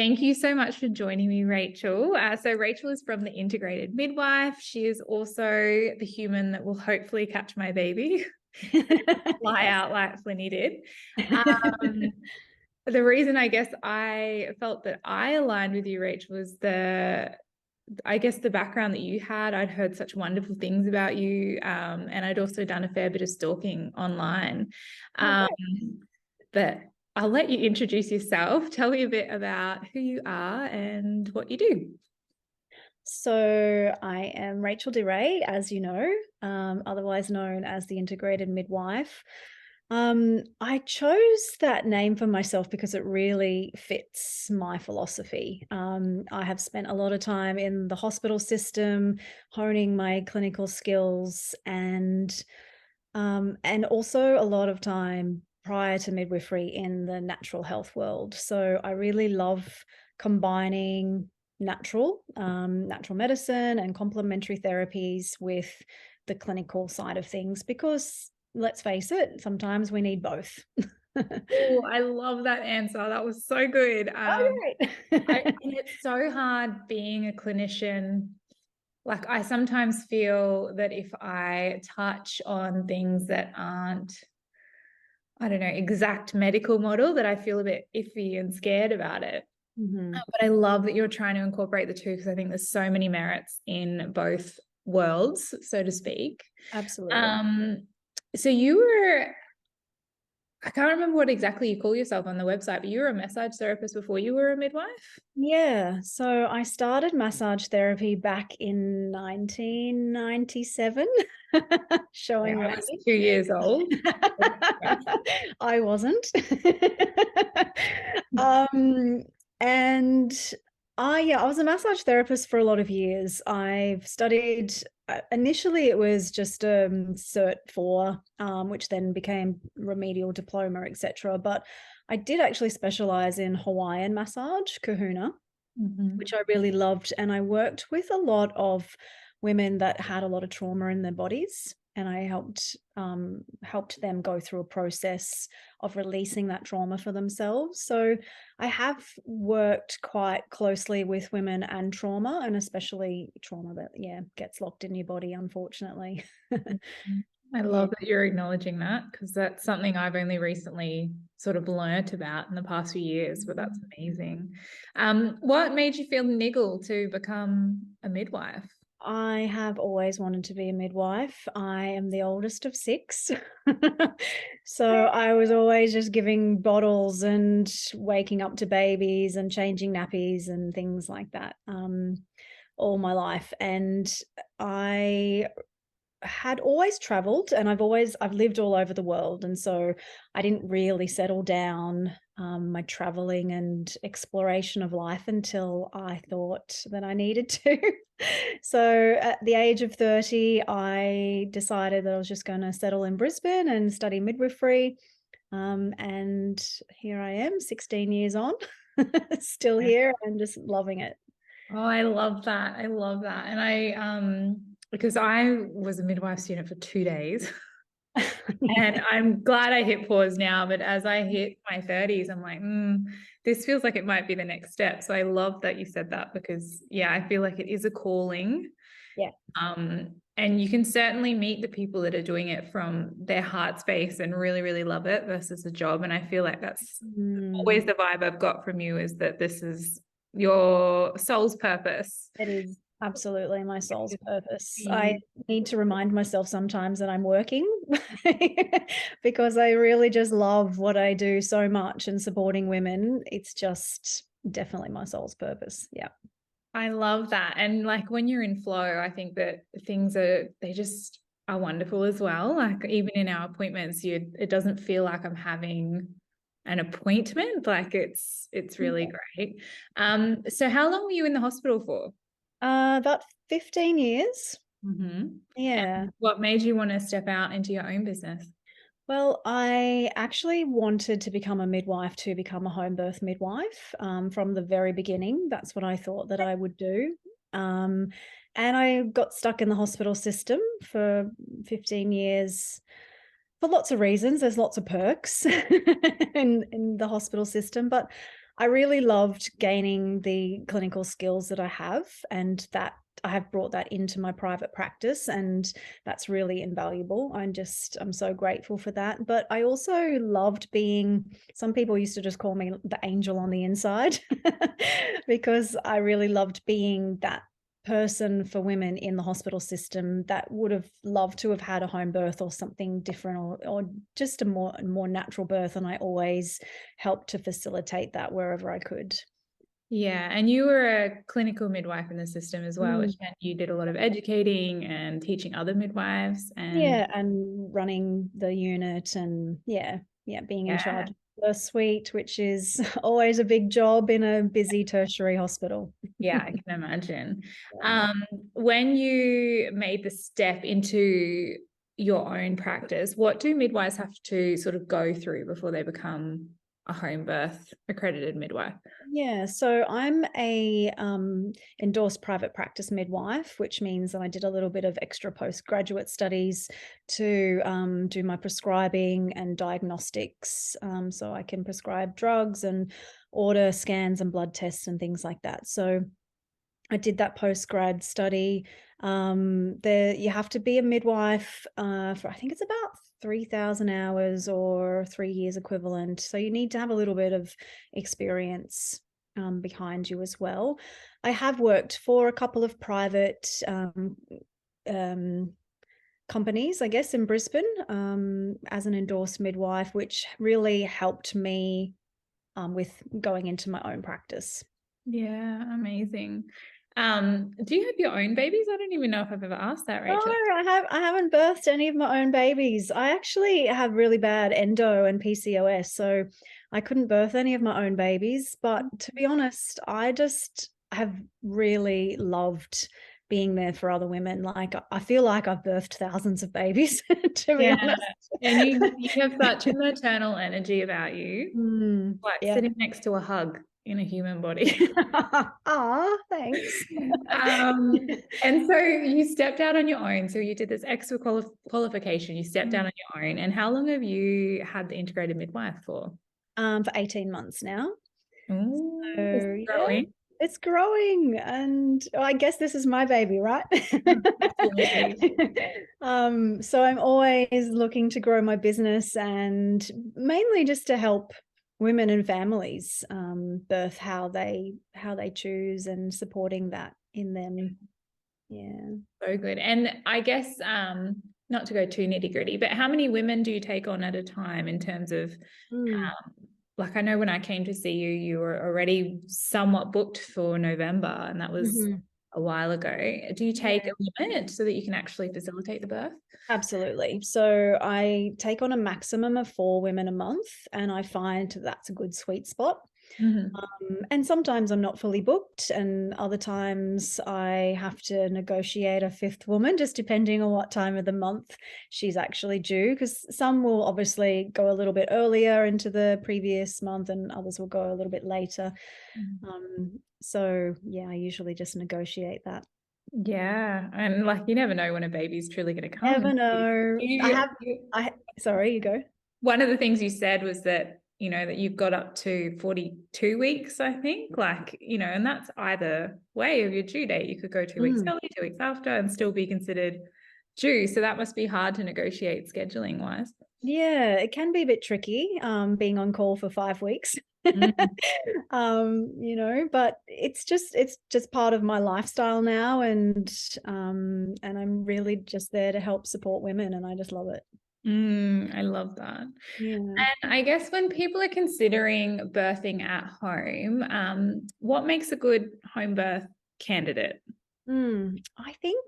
Thank you so much for joining me, Rachel. So Rachel is from the Integrated Midwife. She is also the human that will hopefully catch my baby, fly out like Flinny did. The reason I guess I felt that I aligned with you, Rachel, was the background that you had. I'd heard such wonderful things about you, and I'd also done a fair bit of stalking online. Oh, But I'll let you introduce yourself. Tell me a bit about who you are and what you do. so I am Rachel DeRay, as you know, otherwise known as the Integrated Midwife. I chose that name for myself because it really fits my philosophy. I have spent a lot of time in the hospital system, honing my clinical skills, and also a lot of time prior to midwifery in the natural health world. So I really love combining natural medicine and complementary therapies with the clinical side of things because let's face it, sometimes we need both. Oh, I love that answer. That was so good. Great. And it's so hard being a clinician. Like, I sometimes feel that if I touch on things that aren't, I don't know, exact medical model, that I feel a bit iffy and scared about it. But I love that you're trying to incorporate the two because I think there's so many merits in both worlds, so to speak. Absolutely. So you were, I can't remember what exactly you call yourself on the website, but you were a massage therapist before you were a midwife? Yeah, so I started massage therapy back in 1997, Yeah, showing I my was age. 2 years old. I wasn't. um, and I was a massage therapist for a lot of years. I've studied, initially it was just Cert 4, which then became remedial diploma, etc. But I did actually specialize in Hawaiian massage, kahuna, which I really loved. And I worked with a lot of women that had a lot of trauma in their bodies. And I helped them go through a process of releasing that trauma for themselves. So I have worked quite closely with women and trauma, and especially trauma that gets locked in your body, unfortunately. I Yeah. love that you're acknowledging that because that's something I've only recently sort of learnt about in the past few years, but that's amazing. What made you feel the niggle to become a midwife? I have always wanted to be a midwife. I am the oldest of 6. So I was always just giving bottles and waking up to babies and changing nappies and things like that all my life. And I had always traveled, and I've lived all over the world, and so I didn't really settle down my traveling and exploration of life until I thought that I needed to. So at the age of 30, I decided that I was just going to settle in Brisbane and study midwifery. And here I am, 16 years on, still here and just loving it. Oh, I love that. I love that. And because I was a midwife student for 2 days. And I'm glad I hit pause now, but as I hit my 30s, I'm like, this feels like it might be the next step. So I love that you said that because, yeah, I feel like it is a calling. Yeah. And you can certainly meet the people that are doing it from their heart space and really, really love it versus a job. And I feel like that's always the vibe I've got from you is that this is your soul's purpose. It is absolutely my soul's purpose. I need to remind myself sometimes that I'm working because I really just love what I do so much and supporting women. It's just definitely my soul's purpose. Yeah. I love that. And like when you're in flow, I think that they just are wonderful as well. Like even in our appointments, it doesn't feel like I'm having an appointment. Like it's really great. So how long were you in the hospital for? About 15 years. Yeah. And what made you want to step out into your own business? Well, I actually wanted to become a midwife to become a home birth midwife from the very beginning. That's what I thought that I would do. And I got stuck in the hospital system for 15 years for lots of reasons. There's lots of perks in the hospital system, but I really loved gaining the clinical skills that I have, and that I have brought that into my private practice, and that's really invaluable. I'm so grateful for that. But I also loved being, some people used to just call me the angel on the inside because I really loved being that person for women in the hospital system that would have loved to have had a home birth or something different, or just a more natural birth, and I always helped to facilitate that wherever I could. Yeah, and you were a clinical midwife in the system as well, which meant you did a lot of educating and teaching other midwives. And And running the unit, and being in charge of the suite, which is always a big job in a busy tertiary hospital. yeah, I can imagine. Yeah. When you made the step into your own practice, what do midwives have to sort of go through before they become a home birth accredited midwife? Yeah, so I'm a endorsed private practice midwife, which means that I did a little bit of extra postgraduate studies to do my prescribing and diagnostics, so I can prescribe drugs and order scans and blood tests and things like that. So I did that postgrad study. There, you have to be a midwife for, I think it's about 3,000 hours or 3 years equivalent. So you need to have a little bit of experience behind you as well. I have worked for a couple of private companies, I guess, in Brisbane as an endorsed midwife, which really helped me with going into my own practice. Yeah, amazing. Do you have your own babies? I don't even know if I've ever asked that, No, Rachel. I haven't birthed any of my own babies. I actually have really bad endo and PCOS, so I couldn't birth any of my own babies. But to be honest, I just have really loved being there for other women. Like, I feel like I've birthed thousands of babies, to be Yeah, honest. and you have such a maternal energy about you, like Yeah. sitting next to a hug in a human body. Ah, thanks. And so you stepped out on your own. So you did this extra qualification. You stepped out on your own. And how long have you had the integrated midwife for? For 18 months now. Oh, is So it yeah, growing? it's growing, and I guess this is my baby, right? Absolutely. So I'm always looking to grow my business, and mainly just to help women and families birth how they choose, and supporting that in them. Yeah. So good. And I guess not to go too nitty-gritty, but how many women do you take on at a time in terms of like, I know when I came to see you, you were already somewhat booked for November, and that was a while ago. Do you take a limit so that you can actually facilitate the birth? Absolutely. So I take on a maximum of 4 women a month, and I find that's a good sweet spot. And sometimes I'm not fully booked, and other times I have to negotiate a fifth woman, just depending on what time of the month she's actually due, because some will obviously go a little bit earlier into the previous month and others will go a little bit later. So yeah, I usually just negotiate that. Yeah, and like you never know when a baby's truly going to come. Never know. Sorry, you go. One of the things you said was that, that you've got up to 42 weeks, I think, and that's either way of your due date. You could go 2 weeks early, 2 weeks after, and still be considered due. So that must be hard to negotiate scheduling wise. Yeah, it can be a bit tricky, being on call for 5 weeks. But it's just part of my lifestyle now, and I'm really just there to help support women, and I just love it. I love that. Yeah. And I guess when people are considering birthing at home, what makes a good home birth candidate? I think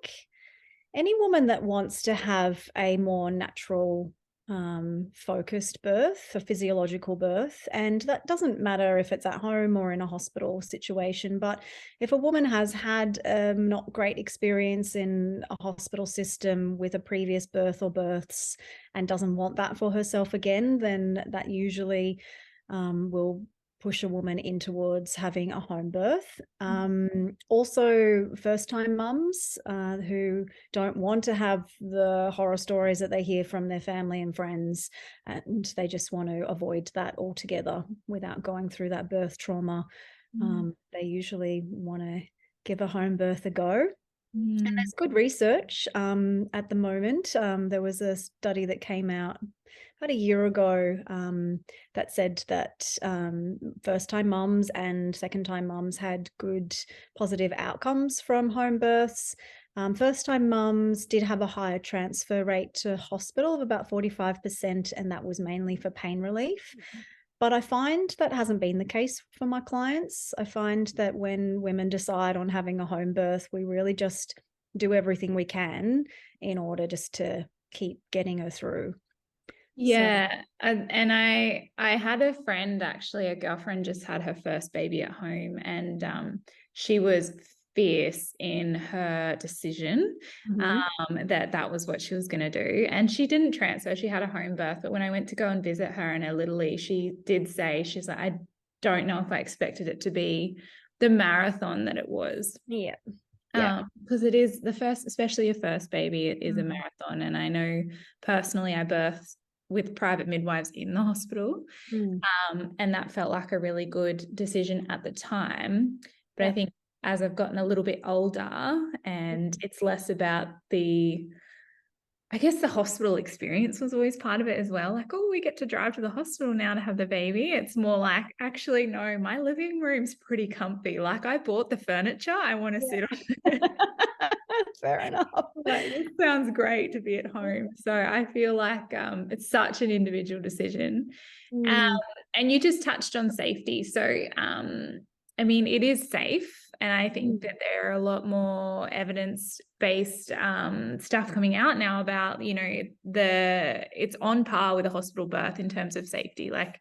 any woman that wants to have a more natural focused birth, a physiological birth, and that doesn't matter if it's at home or in a hospital situation, but if a woman has had not great experience in a hospital system with a previous birth or births and doesn't want that for herself again, then that usually will push a woman in towards having a home birth. Also, first-time mums who don't want to have the horror stories that they hear from their family and friends, and they just want to avoid that altogether without going through that birth trauma. They usually want to give a home birth a go. And there's good research at the moment. There was a study that came out about a year ago that said that first-time mums and second-time mums had good positive outcomes from home births. First-time mums did have a higher transfer rate to hospital of about 45%, and that was mainly for pain relief. But I find that hasn't been the case for my clients. I find that when women decide on having a home birth, we really just do everything we can in order just to keep getting her through. Yeah. And I had a friend, actually, a girlfriend just had her first baby at home, and she was fierce in her decision that was what she was going to do. And she didn't transfer. She had a home birth. But when I went to go and visit her in her Italy, she did say, she's like, I don't know if I expected it to be the marathon that it was. Yeah. Because it is the first, especially your first baby, it is a marathon. And I know personally I birthed with private midwives in the hospital. And that felt like a really good decision at the time. But I think as I've gotten a little bit older, and it's less about I guess the hospital experience was always part of it as well. Like, oh, we get to drive to the hospital now to have the baby. It's more like, actually, no, my living room's pretty comfy. Like, I bought the furniture. I want to sit on it. Fair enough. Like, it sounds great to be at home. So I feel like it's such an individual decision. And you just touched on safety. So, I mean, it is safe. And I think that there are a lot more evidence-based stuff coming out now about, you know, it's on par with a hospital birth in terms of safety. Like,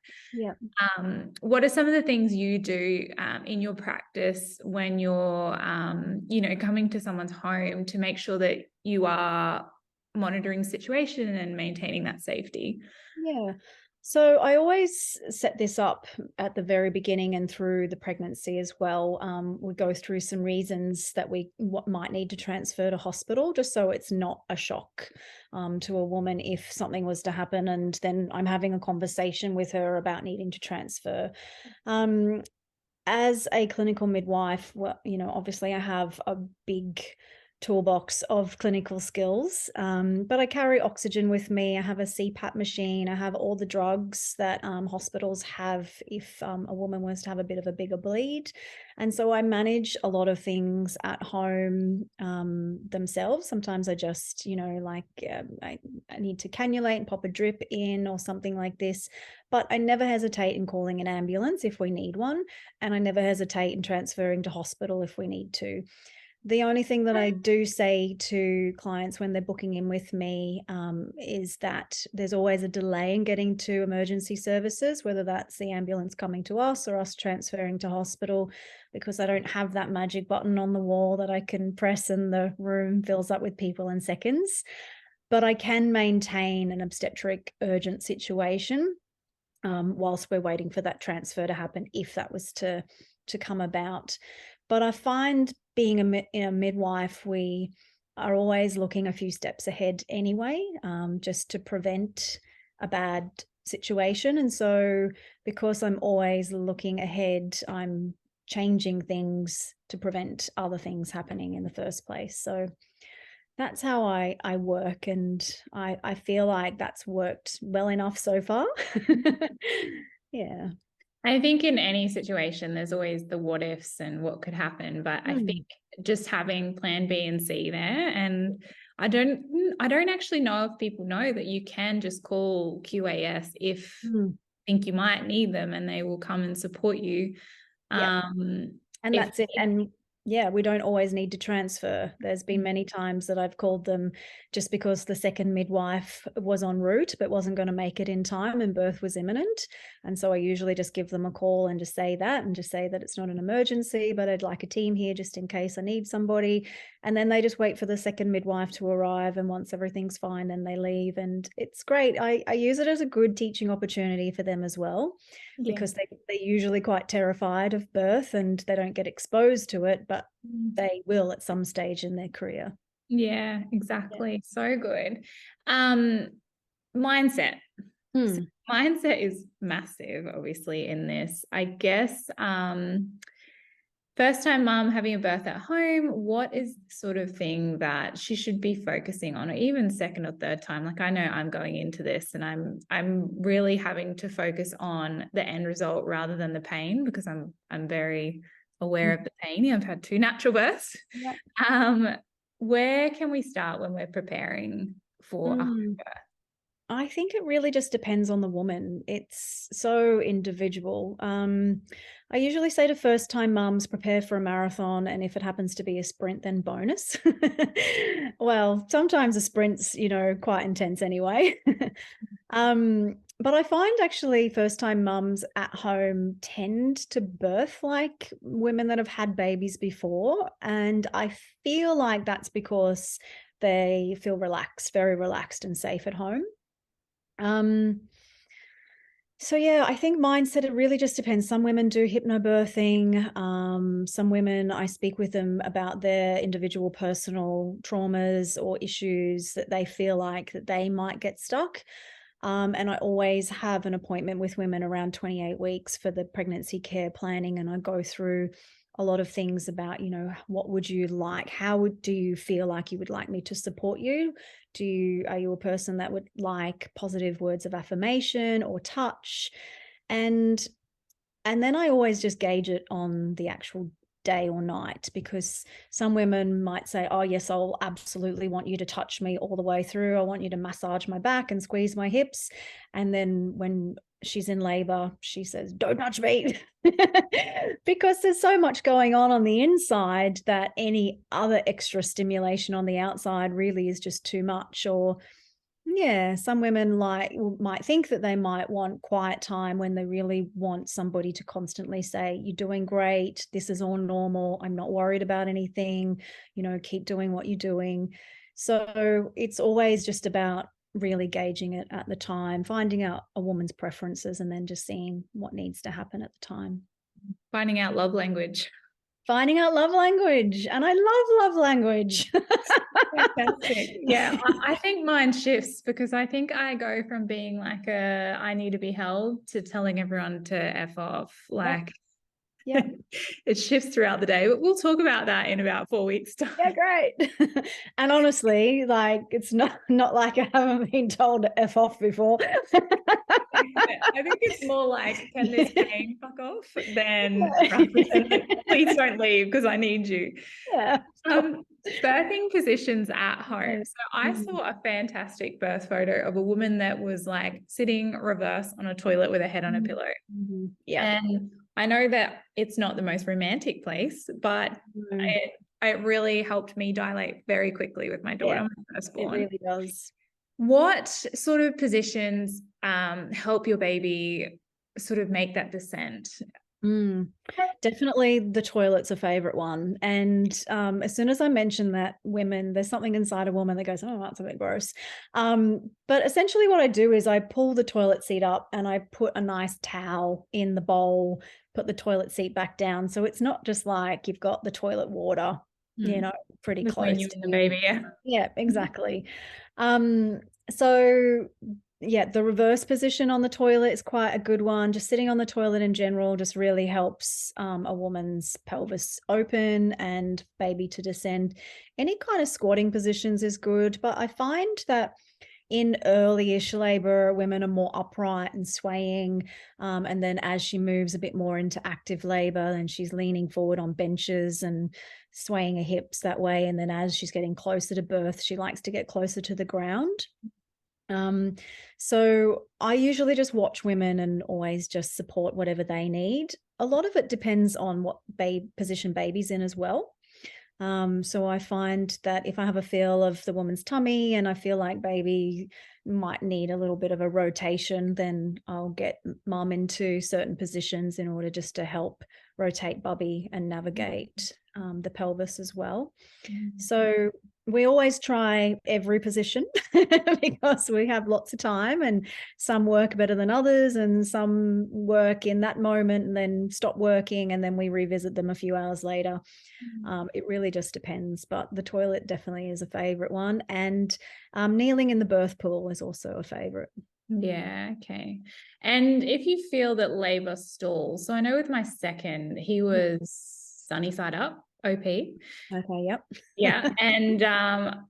what are some of the things you do in your practice when you're, you know, coming to someone's home to make sure that you are monitoring the situation and maintaining that safety? Yeah. So I always set this up at the very beginning and through the pregnancy as well. We go through some reasons that we might need to transfer to hospital, just so it's not a shock to a woman if something was to happen, and then I'm having a conversation with her about needing to transfer. As a clinical midwife, well, you know, obviously I have a big toolbox of clinical skills, but I carry oxygen with me. I have a CPAP machine. I have all the drugs that hospitals have if a woman was to have a bit of a bigger bleed. And so I manage a lot of things at home themselves. Sometimes I just, you know, like I need to cannulate and pop a drip in or something like this. But I never hesitate in calling an ambulance if we need one. And I never hesitate in transferring to hospital if we need to. The only thing that I do say to clients when they're booking in with me is that there's always a delay in getting to emergency services, whether that's the ambulance coming to us or us transferring to hospital, because I don't have that magic button on the wall that I can press and the room fills up with people in seconds. But I can maintain an obstetric urgent situation whilst we're waiting for that transfer to happen, if that was to come about. But I find being a midwife, we are always looking a few steps ahead anyway, just to prevent a bad situation. And so because I'm always looking ahead, I'm changing things to prevent other things happening in the first place. So that's how I work, and I feel like that's worked well enough so far. Yeah. I think in any situation, there's always the what ifs and what could happen. But I think just having plan B and C there, and I don't actually know if people know that you can just call QAS if you think you might need them, and they will come and support you. And that's it. And yeah, we don't always need to transfer. There's been many times that I've called them just because the second midwife was en route but wasn't going to make it in time and birth was imminent. And so I usually just give them a call and just say that, and just say that it's not an emergency, but I'd like a team here just in case I need somebody. And then they just wait for the second midwife to arrive, and once everything's fine, then they leave. And it's great. I use it as a good teaching opportunity for them as well. because they're usually quite terrified of birth and they don't get exposed to it, but they will at some stage in their career. Yeah, exactly. So good. Mindset. So mindset is massive, obviously, in this. I guess first time mom having a birth at home, what is the sort of thing that she should be focusing on, or even second or third time? Like, I know I'm going into this and I'm really having to focus on the end result rather than the pain, because I'm very aware of the pain. I've had 2 natural births. Where can we start when we're preparing for a home birth? I think it really just depends on the woman. It's so individual. I usually say to first-time mums, prepare for a marathon, and if it happens to be a sprint, then bonus. Well, sometimes a sprint's, quite intense anyway. But I find actually first-time mums at home tend to birth like women that have had babies before, and I feel like that's because they feel relaxed, very relaxed and safe at home. So yeah, I think mindset, it really just depends. Some women do hypnobirthing. Some women, I speak with them about their individual personal traumas or issues that they feel like that they might get stuck. And I always have an appointment with women around 28 weeks for the pregnancy care planning. And I go through a lot of things about, what would you like? Do you feel like you would like me to support you? Are you a person that would like positive words of affirmation or touch? And then I always just gauge it on the actual day or night, because some women might say, oh yes, I'll absolutely want you to touch me all the way through. I want you to massage my back and squeeze my hips. And then when she's in labor, she says, don't touch me. Because there's so much going on the inside that any other extra stimulation on the outside really is just too much. Or yeah, some women might think that they might want quiet time when they really want somebody to constantly say, you're doing great, this is all normal, I'm not worried about anything, keep doing what you're doing. So it's always just about really gauging it at the time, finding out a woman's preferences, and then just seeing what needs to happen at the time. Finding out love language. Finding out love language. And I love love language. Fantastic. Yeah, I think mine shifts, because I think I go from being like I need to be held to telling everyone to F off. Like, yeah. It shifts throughout the day, but we'll talk about that in about 4 weeks' time. Yeah, great. And honestly, like, it's not like I haven't been told to F off before. I think it's more like, can this pain fuck off? Then please don't leave because I need you. Yeah. Birthing positions at home. So I saw a fantastic birth photo of a woman that was like sitting reverse on a toilet with her head on a pillow. Yeah. And I know that it's not the most romantic place, but it really helped me dilate very quickly with my daughter, my firstborn. It really does. What sort of positions help your baby sort of make that descent? Definitely the toilet's a favorite one. And as soon as I mention that, there's something inside a woman that goes, oh, that's a bit gross. But essentially what I do is I pull the toilet seat up and I put a nice towel in the bowl, put the toilet seat back down. So it's not just like you've got the toilet water, pretty between close you to and the baby. Yeah, exactly. So yeah, the reverse position on the toilet is quite a good one. Just sitting on the toilet in general just really helps a woman's pelvis open and baby to descend. Any kind of squatting positions is good, but I find that in early-ish labor, women are more upright and swaying. And then as she moves a bit more into active labor, then she's leaning forward on benches and swaying her hips that way. And then as she's getting closer to birth, she likes to get closer to the ground. So I usually just watch women and always just support whatever they need. A lot of it depends on what position baby's in as well. So I find that if I have a feel of the woman's tummy and I feel like baby might need a little bit of a rotation, then I'll get mum into certain positions in order just to help rotate bubby and navigate the pelvis as well. So We always try every position because we have lots of time, and some work better than others, and some work in that moment and then stop working, and then we revisit them a few hours later. It really just depends, but the toilet definitely is a favorite one, and kneeling in the birth pool is also a favorite. Yeah, okay. And if you feel that labor stalls, so I know with my second, he was sunny side up, OP. Okay, yep. Yeah. And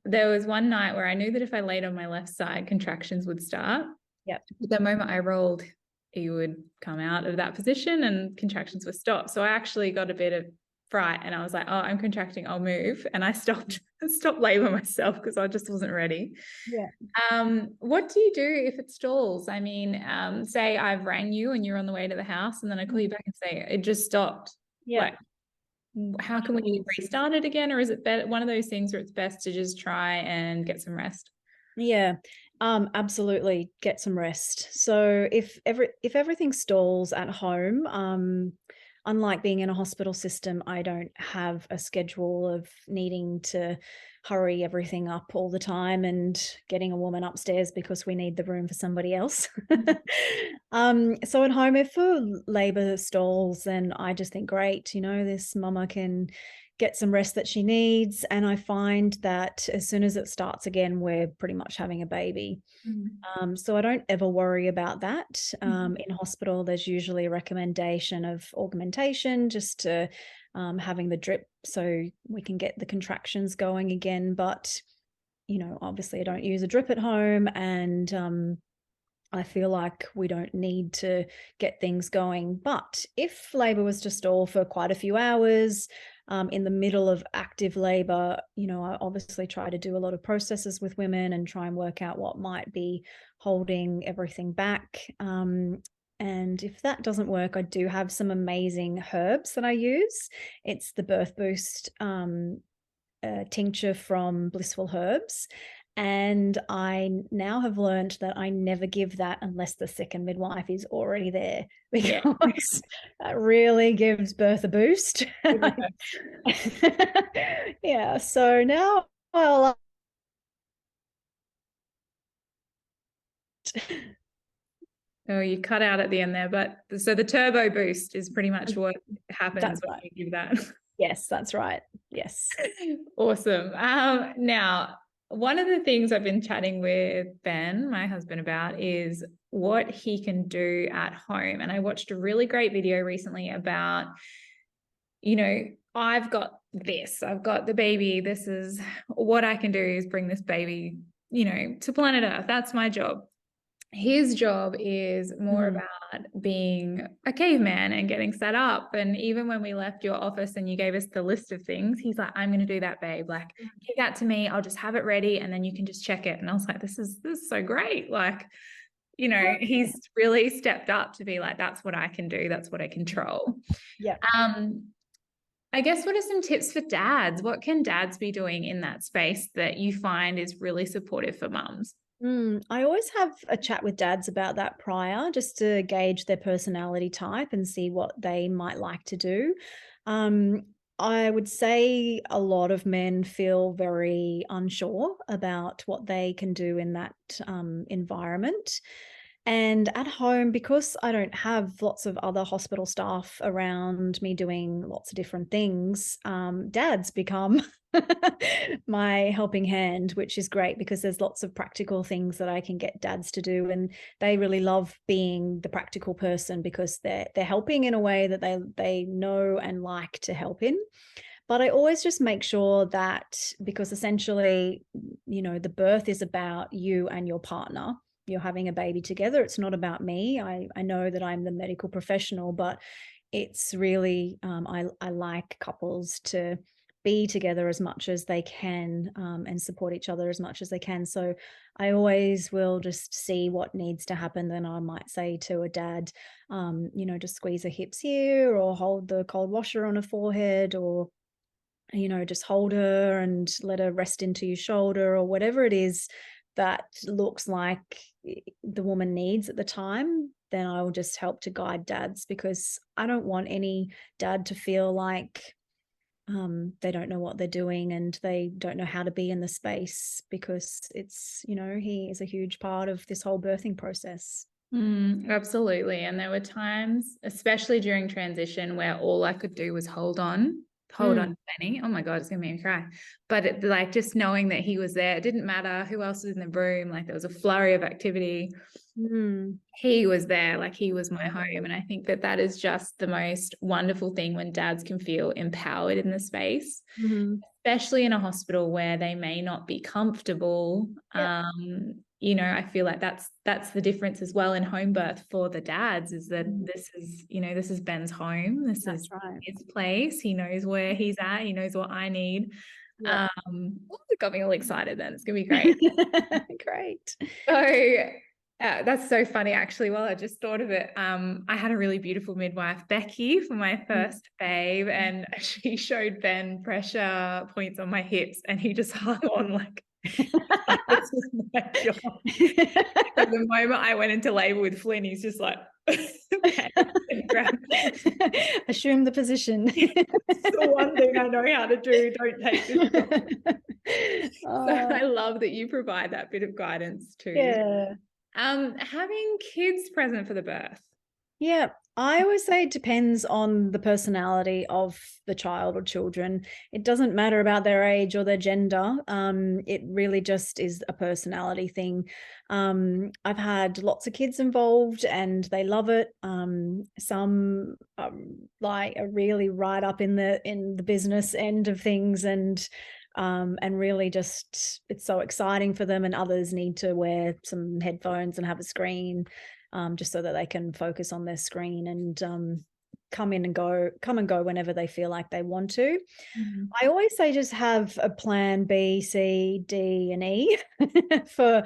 there was one night where I knew that if I laid on my left side, contractions would start. Yep. The moment I rolled, he would come out of that position and contractions would stop. So I actually got a bit of fright and I was like, oh, I'm contracting, I'll move. And I stopped labor myself because I just wasn't ready. Yeah. What do you do if it stalls? I mean, say I've rang you and you're on the way to the house and then I call you back and say it just stopped. Yeah. Like, how can we restart it again? Or is it better, one of those things where it's best to just try and get some rest? Yeah, absolutely get some rest. So if everything stalls at home, unlike being in a hospital system, I don't have a schedule of needing to hurry everything up all the time and getting a woman upstairs because we need the room for somebody else. So at home, if labor stalls, then I just think, great, this mama can get some rest that she needs. And I find that as soon as it starts again, we're pretty much having a baby. So I don't ever worry about that. In hospital, there's usually a recommendation of augmentation, just to having the drip so we can get the contractions going again. But, obviously I don't use a drip at home, and I feel like we don't need to get things going. But if labor was to stall for quite a few hours, in the middle of active labor, I obviously try to do a lot of processes with women and try and work out what might be holding everything back. And if that doesn't work, I do have some amazing herbs that I use. It's the Birth Boost tincture from Blissful Herbs. And I now have learned that I never give that unless the second midwife is already there, because that really gives birth a boost. Yeah. So now I'll. Oh, you cut out at the end there, but so the turbo boost is pretty much what happens when right. you give that. Yes, that's right. Yes. Awesome. Now, one of the things I've been chatting with Ben, my husband, about is what he can do at home. And I watched a really great video recently about, I've got this, I've got the baby. This is what I can do is bring this baby, to planet Earth. That's my job. His job is more about being a caveman and getting set up. And even when we left your office and you gave us the list of things, he's like, I'm going to do that, babe. Like, give that to me. I'll just have it ready and then you can just check it. And I was like, this is so great. Like, he's really stepped up to be like, that's what I can do. That's what I control. Yeah. I guess, what are some tips for dads? What can dads be doing in that space that you find is really supportive for mums? I always have a chat with dads about that prior, just to gauge their personality type and see what they might like to do. I would say a lot of men feel very unsure about what they can do in that environment. And at home, because I don't have lots of other hospital staff around me doing lots of different things, dads become my helping hand, which is great because there's lots of practical things that I can get dads to do. And they really love being the practical person because they're helping in a way that they know and like to help in. But I always just make sure that, because essentially, the birth is about you and your partner. You're having a baby together. It's not about me. I know that I'm the medical professional, but it's really, I like couples to be together as much as they can, and support each other as much as they can. So I always will just see what needs to happen. Then I might say to a dad, just squeeze her hips here, or hold the cold washer on her forehead, or just hold her and let her rest into your shoulder, or whatever it is that looks like the woman needs at the time. Then I will just help to guide dads, because I don't want any dad to feel like they don't know what they're doing, and they don't know how to be in the space, because it's, he is a huge part of this whole birthing process. Absolutely. And there were times, especially during transition, where all I could do was hold on to Benny. Oh my God, it's gonna make me cry. But like just knowing that he was there, it didn't matter who else was in the room. Like there was a flurry of activity. He was there, like he was my home. And I think that that is just the most wonderful thing when dads can feel empowered in the space, especially in a hospital where they may not be comfortable. I feel like that's the difference as well in home birth for the dads, is that this is Ben's home. This is his place. He knows where he's at. He knows what I need. It got me all excited then. It's gonna be great. Great. So that's so funny, actually. Well, I just thought of it. I had a really beautiful midwife, Becky, for my first babe, and she showed Ben pressure points on my hips, and he just hung on like this was my job. At the moment I went into labor with Flynn, he's just like assume the position. It's the one thing I know how to do. Don't take this job. So I love that you provide that bit of guidance too. Yeah. Having kids present for the birth. Yeah, I always say it depends on the personality of the child or children. It doesn't matter about their age or their gender. It really just is a personality thing. I've had lots of kids involved and they love it. Some like are really right up in the business end of things, and really just it's so exciting for them, and others need to wear some headphones and have a screen, just so that they can focus on their screen and come and go whenever they feel like they want to. I always say just have a plan B, C, D, and E for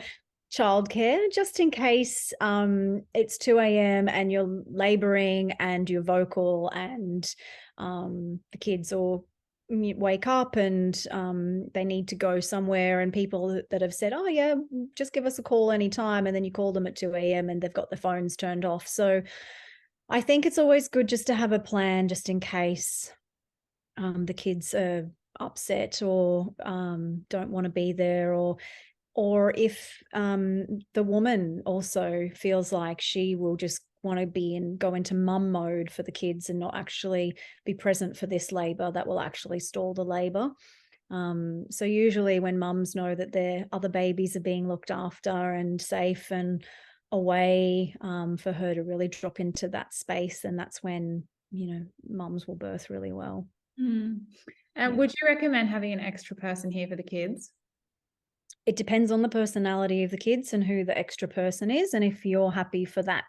childcare, just in case it's 2 a.m. and you're laboring and you're vocal, and the kids all wake up and they need to go somewhere, and people that have said, oh yeah, just give us a call anytime, and then you call them at 2 a.m. and they've got their phones turned off. So I think it's always good just to have a plan, just in case the kids are upset or don't want to be there, or if the woman also feels like she will just want to go into mum mode for the kids and not actually be present for this labor, that will actually stall the labor. So usually when mums know that their other babies are being looked after and safe and away, for her to really drop into that space, and that's when mums will birth really well. Would you recommend having an extra person here for the kids? It depends on the personality of the kids and who the extra person is, and if you're happy for that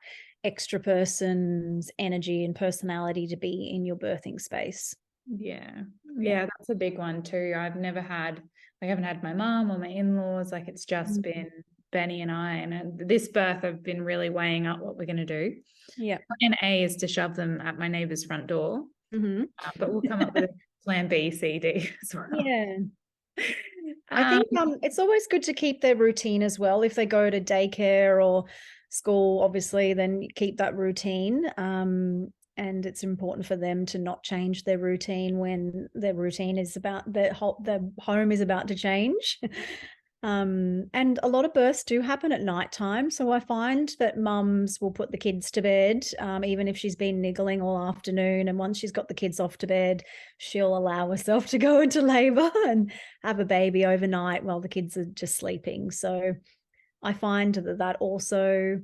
extra person's energy and personality to be in your birthing space. Yeah, that's a big one too. I haven't had my mom or my in-laws. Like it's just been Benny and I, and this birth I've been really weighing up what we're going to do. Yeah. Plan A is to shove them at my neighbor's front door, but we'll come up with a plan B, C, D as well. Yeah. I think it's always good to keep their routine as well. If they go to daycare or school, obviously, then keep that routine. And it's important for them to not change their routine when their routine is about their home is about to change. And a lot of births do happen at nighttime. So I find that mums will put the kids to bed, even if she's been niggling all afternoon. And once she's got the kids off to bed, she'll allow herself to go into labor and have a baby overnight while the kids are just sleeping. So I find that also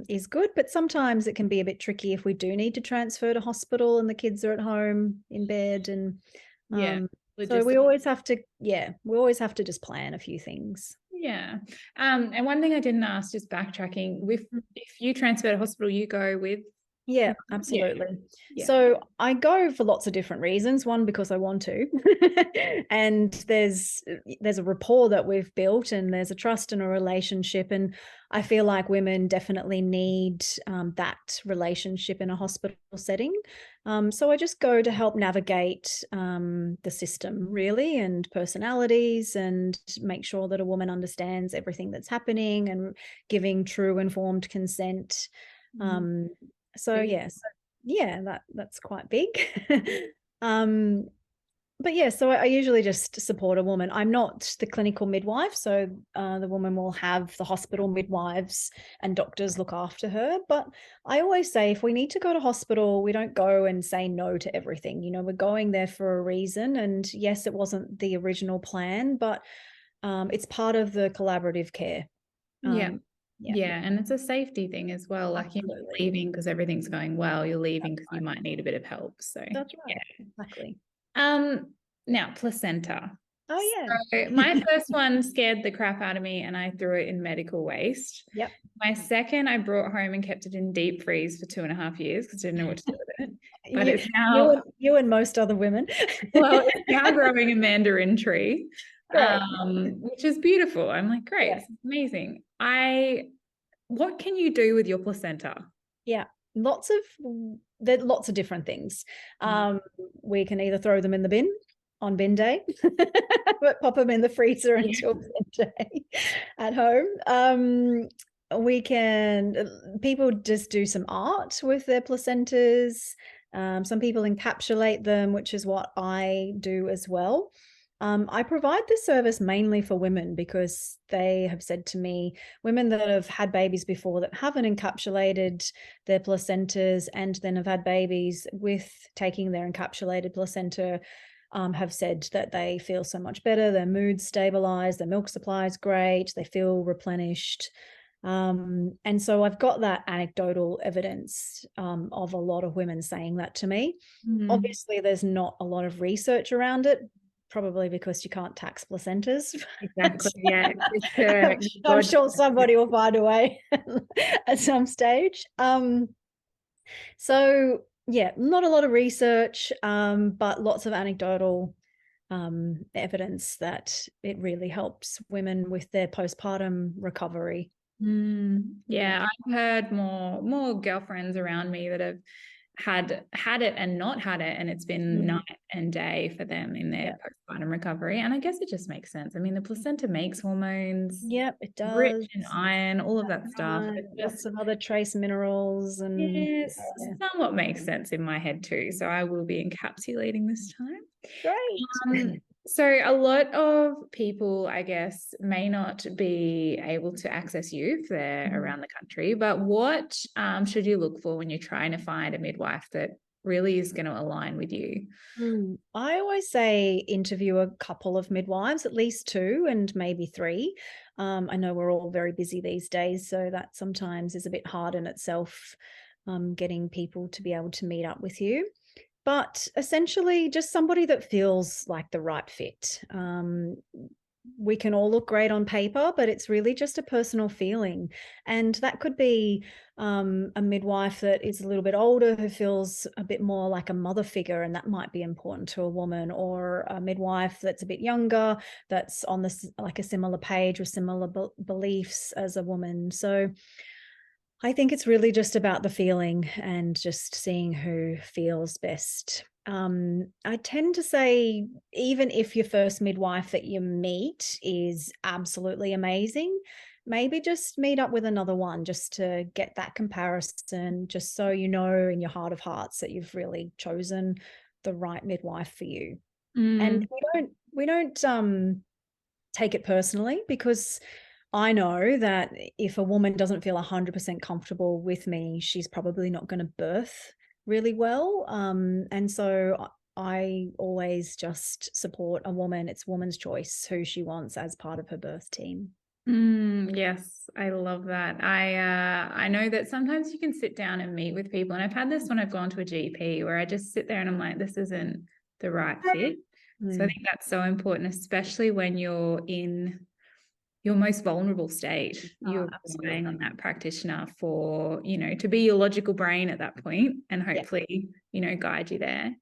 is good, but sometimes it can be a bit tricky if we do need to transfer to hospital and the kids are at home in bed. And so we always have to just plan a few things. Yeah. And one thing I didn't ask, just backtracking, if you transfer to hospital, you go with? Yeah, absolutely. Yeah. So I go for lots of different reasons. One, because I want to, and there's a rapport that we've built, and there's a trust and a relationship, and I feel like women definitely need that relationship in a hospital setting. So I just go to help navigate the system, really, and personalities, and make sure that a woman understands everything that's happening and giving true informed consent. So yes, that's quite big. But yeah, so I usually just support a woman. I'm not the clinical midwife, so the woman will have the hospital midwives and doctors look after her. But I always say if we need to go to hospital, we don't go and say no to everything. You know, we're going there for a reason. And yes, it wasn't the original plan, but it's part of the collaborative care. Yeah. Yeah, Yeah. And it's a safety thing as well. Like you're not absolutely. leaving because everything's going well. You're leaving That's because you right. might need a bit of help. So That's yeah. right. Exactly. Now placenta. Oh yeah. So my first one scared the crap out of me and I threw it in medical waste. Yep. My second, I brought home and kept it in deep freeze for 2.5 years because I didn't know what to do with it. But You, it's you, now, and, you and most other women. well, it's now growing a mandarin tree, Great. which is beautiful. I'm like, great, Yeah. this is amazing. What can you do with your placenta? Yeah. There are lots of different things. We can either throw them in the bin on bin day, but pop them in the freezer Yeah. until bin day at home. People just do some art with their placentas. Some people encapsulate them, which is what I do as well. I provide this service mainly for women because they have said to me, women that have had babies before that haven't encapsulated their placentas and then have had babies with taking their encapsulated placenta, have said that they feel so much better, their mood's stabilized, their milk supply is great, they feel replenished. And so I've got that anecdotal evidence of a lot of women saying that to me. Obviously, there's not a lot of research around it, probably because you can't tax placentas. Exactly. Yeah. I'm sure somebody will find a way at some stage. So yeah, not a lot of research, but lots of anecdotal evidence that it really helps women with their postpartum recovery. Yeah, I've heard more girlfriends around me that have had it and not had it, and it's been night and day for them in their postpartum recovery. And I guess it just makes sense. I mean, the placenta makes hormones, Yep, it rich does. in iron, all of that stuff. Lots of other trace minerals and Yes, somewhat makes sense in my head too. So I will be encapsulating this time. great. So a lot of people, I guess, may not be able to access you if they're around the country, but what should you look for when you're trying to find a midwife that really is going to align with you? I always say interview a couple of midwives, at least two and maybe three. I know we're all very busy these days, so that sometimes is a bit hard in itself, getting people to be able to meet up with you. But essentially, just somebody that feels like the right fit. We can all look great on paper, but it's really just a personal feeling. And that could be a midwife that is a little bit older who feels a bit more like a mother figure, and that might be important to a woman, or a midwife that's a bit younger, that's on this like a similar page with similar beliefs as a woman. So I think it's really just about the feeling and just seeing who feels best. I tend to say, even if your first midwife that you meet is absolutely amazing, maybe just meet up with another one just to get that comparison, just so you know in your heart of hearts that you've really chosen the right midwife for you. And we don't take it personally, because I know that if a woman doesn't feel 100% comfortable with me, she's probably not going to birth really well. And so I always just support a woman. It's woman's choice who she wants as part of her birth team. Yes, I love that. I know that sometimes you can sit down and meet with people, and I've had this when I've gone to a GP where I just sit there and I'm like, this isn't the right fit. So I think that's so important, especially when you're in your most vulnerable state. You're relying on that practitioner for, to be your logical brain at that point and hopefully, guide you there.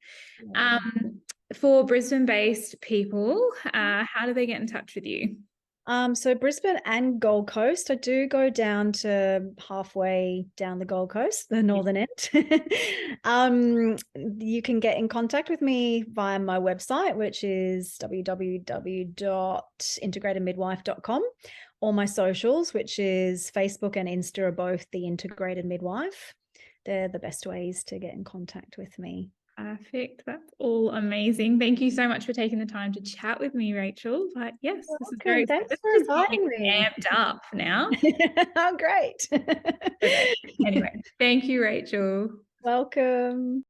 For Brisbane-based people, how do they get in touch with you? So Brisbane and Gold Coast, I do go down to halfway down the Gold Coast, the northern end. You can get in contact with me via my website, which is www.integratedmidwife.com, or my socials, which is Facebook and Insta, are both the Integrated Midwife. They're the best ways to get in contact with me. Perfect. That's all amazing. Thank you so much for taking the time to chat with me, Rachel. But yes, this is very Welcome. exciting. Thanks This for just got me inviting me. amped up now. Oh, great. Okay. Anyway, thank you, Rachel. Welcome.